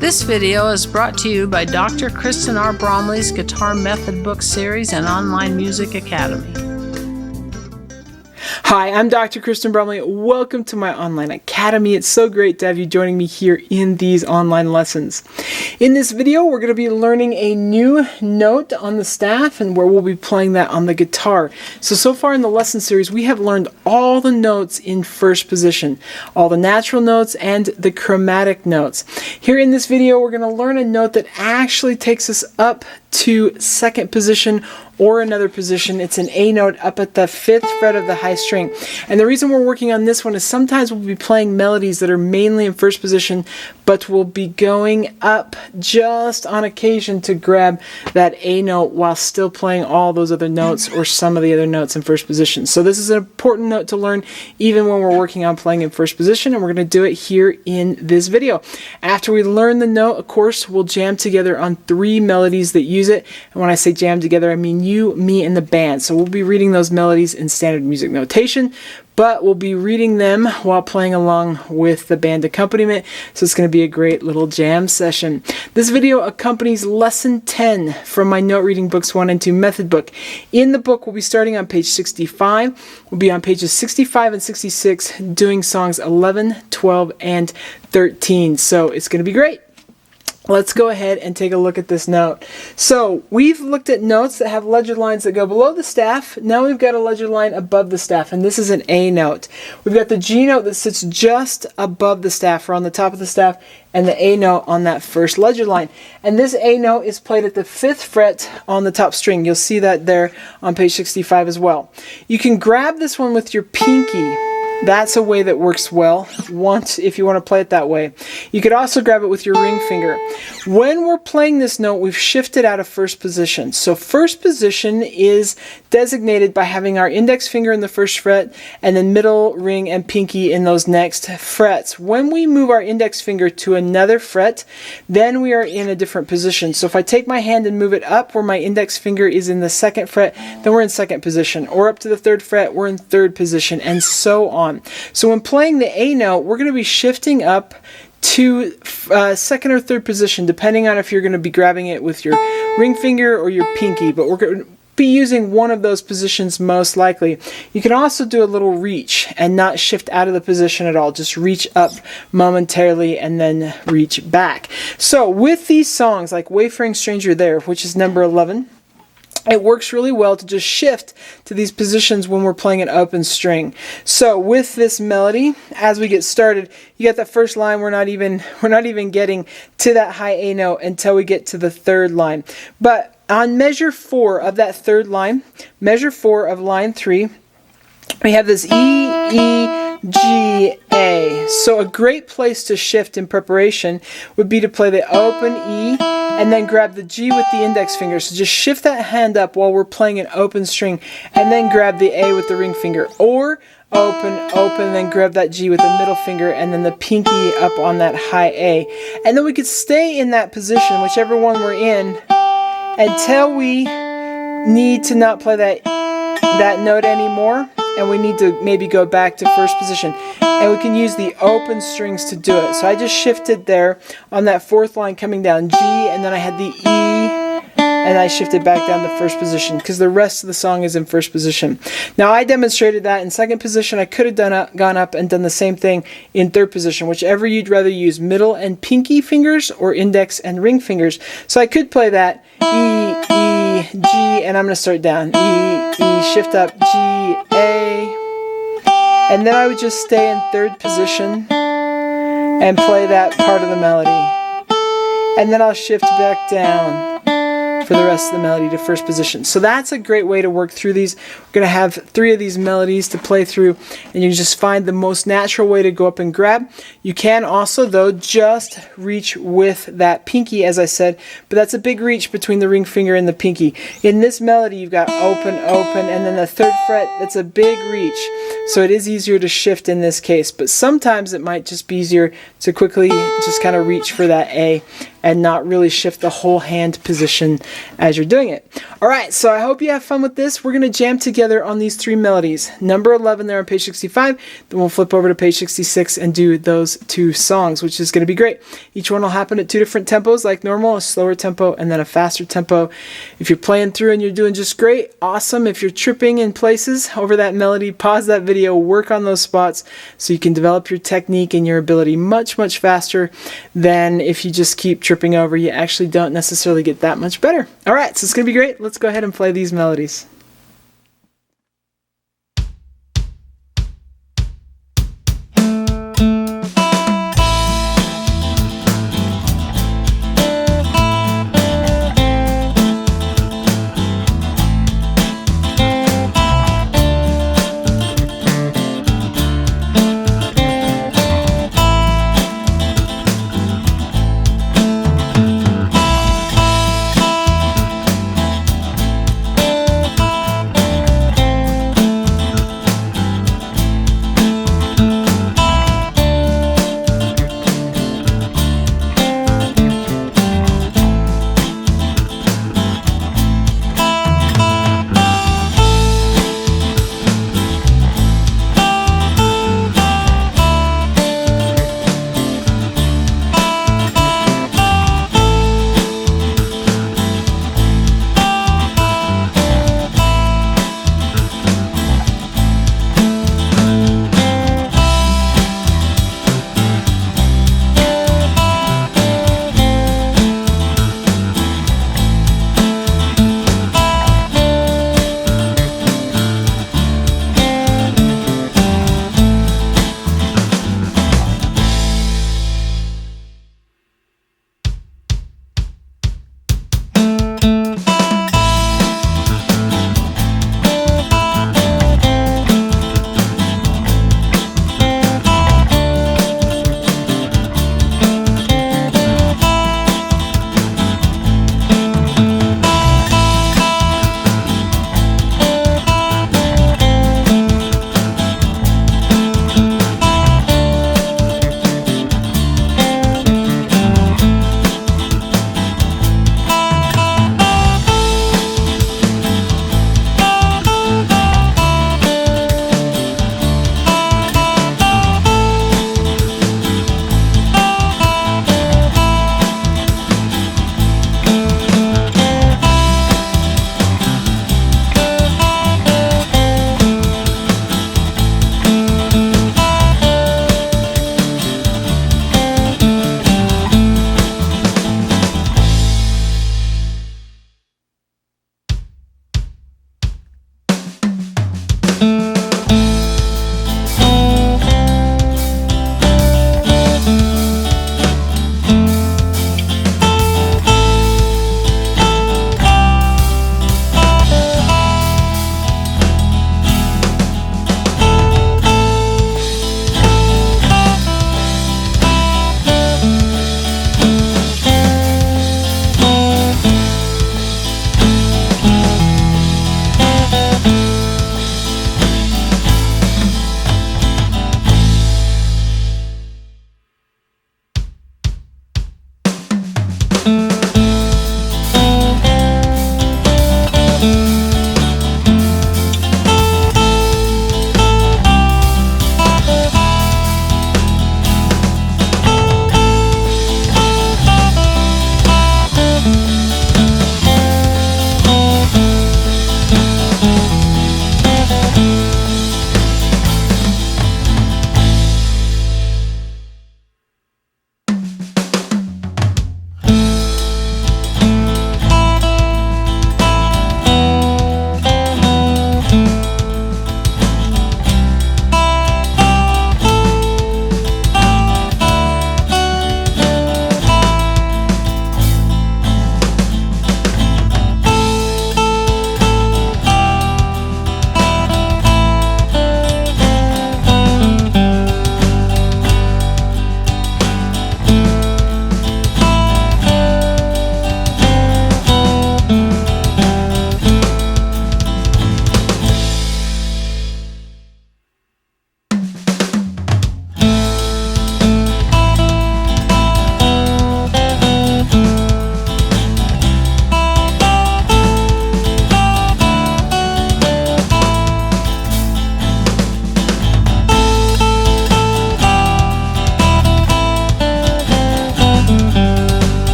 This video is brought to you by Dr. Kristen R. Bromley's Guitar Method Book Series and Online Music Academy. Hi, I'm Dr. Kristen Bromley. Welcome to my online academy. It's so great to have you joining me here in these online lessons. In this video, we're going to be learning a new note on the staff and where we'll be playing that on the guitar. So far in the lesson series, we have learned all the notes in first position, all the natural notes and the chromatic notes. Here in this video, we're going to learn a note that actually takes us up to second position or another position. It's an A note up at the 5th fret of the high string. And the reason we're working on this one is sometimes we'll be playing melodies that are mainly in first position, but we'll be going up just on occasion to grab that A note while still playing all those other notes or some of the other notes in first position. So this is an important note to learn even when we're working on playing in first position, and we're going to do it here in this video. After we learn the note, of course, we'll jam together on 3 melodies that use it. And when I say jam together, I mean you, me, and the band. So we'll be reading those melodies in standard music notation, but we'll be reading them while playing along with the band accompaniment. So it's going to be a great little jam session. This video accompanies lesson 10 from my note reading books 1 and 2 method book. In the book, we'll be starting on page 65. We'll be on pages 65 and 66 doing songs 11, 12, and 13. So it's going to be great. Let's go ahead and take a look at this note. So we've looked at notes that have ledger lines that go below the staff. Now we've got a ledger line above the staff, and this is an A note. We've got the G note that sits just above the staff or on the top of the staff, and the A note on that first ledger line. And this A note is played at the 5th fret on the top string. You'll see that there on page 65 as well. You can grab this one with your pinky. That's a way that works well if you want to play it that way. You could also grab it with your ring finger. When we're playing this note, we've shifted out of first position. So first position is designated by having our index finger in the first fret and then middle, ring, and pinky in those next frets. When we move our index finger to another fret, then we are in a different position. So if I take my hand and move it up where my index finger is in the 2nd fret, then we're in 2nd position. Or up to the 3rd fret, we're in 3rd position, and so on. So when playing the A note, we're going to be shifting up to 2nd or 3rd position, depending on if you're going to be grabbing it with your ring finger or your pinky, but we're going to be using one of those positions most likely. You can also do a little reach and not shift out of the position at all. Just reach up momentarily and then reach back. So with these songs like Wayfaring Stranger There, which is number 11, it works really well to just shift to these positions when we're playing an open string. So with this melody, as we get started, you got that first line, we're not even getting to that high A note until we get to the 3rd line. But on measure 4 of that 3rd line, measure 4 of line 3, we have this E, E, G, A. So a great place to shift in preparation would be to play the open E and then grab the G with the index finger. So just shift that hand up while we're playing an open string and then grab the A with the ring finger. Or open, open, then grab that G with the middle finger and then the pinky up on that high A. And then we could stay in that position, whichever one we're in, until we need to not play that note anymore, and we need to maybe go back to first position. And we can use the open strings to do it. So I just shifted there on that 4th line coming down G, and then I had the E, and I shifted back down to first position because the rest of the song is in first position. Now I demonstrated that in 2nd position. I could have gone up and done the same thing in 3rd position, whichever you'd rather use, middle and pinky fingers or index and ring fingers. So I could play that E, E, G, and I'm going to start down. E, E, shift up, G, A, and then I would just stay in 3rd position and play that part of the melody. And then I'll shift back down for the rest of the melody to first position. So that's a great way to work through these. We're going to have 3 of these melodies to play through, and you just find the most natural way to go up and grab. You can also, though, just reach with that pinky, as I said, but that's a big reach between the ring finger and the pinky. In this melody, you've got open, open, and then the 3rd fret, that's a big reach. So it is easier to shift in this case, but sometimes it might just be easier to quickly just kind of reach for that A and not really shift the whole hand position as you're doing it. All right, so I hope you have fun with this. We're going to jam together on these 3 melodies. Number 11 there on page 65, then we'll flip over to page 66 and do those 2 songs, which is going to be great. Each one will happen at 2 different tempos like normal, a slower tempo and then a faster tempo. If you're playing through and you're doing just great, awesome. If you're tripping in places over that melody, pause that video, work on those spots so you can develop your technique and your ability much faster than if you just keep tripping over. You actually don't necessarily get that much better. All right, so it's going to be great. Let's go ahead and play these melodies.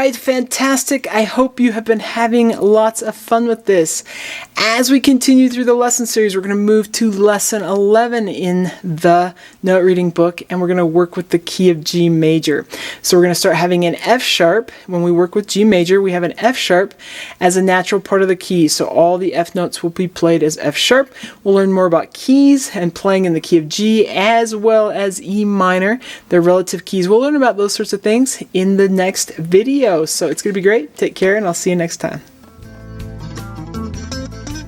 right, fantastic. I hope you have been having lots of fun with this. As we continue through the lesson series, we're going to move to lesson 11 in the note reading book, and we're going to work with the key of G major. So we're going to start having an F sharp. When we work with G major, we have an F sharp as a natural part of the key. So all the F notes will be played as F sharp. We'll learn more about keys and playing in the key of G as well as E minor, their relative keys. We'll learn about those sorts of things in the next video. So it's going to be great. Take care, and I'll see you next time.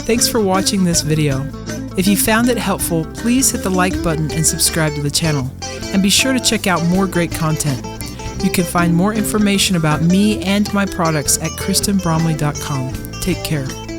Thanks for watching this video. If you found it helpful, please hit the like button and subscribe to the channel. And be sure to check out more great content. You can find more information about me and my products at KristenBromley.com. Take care.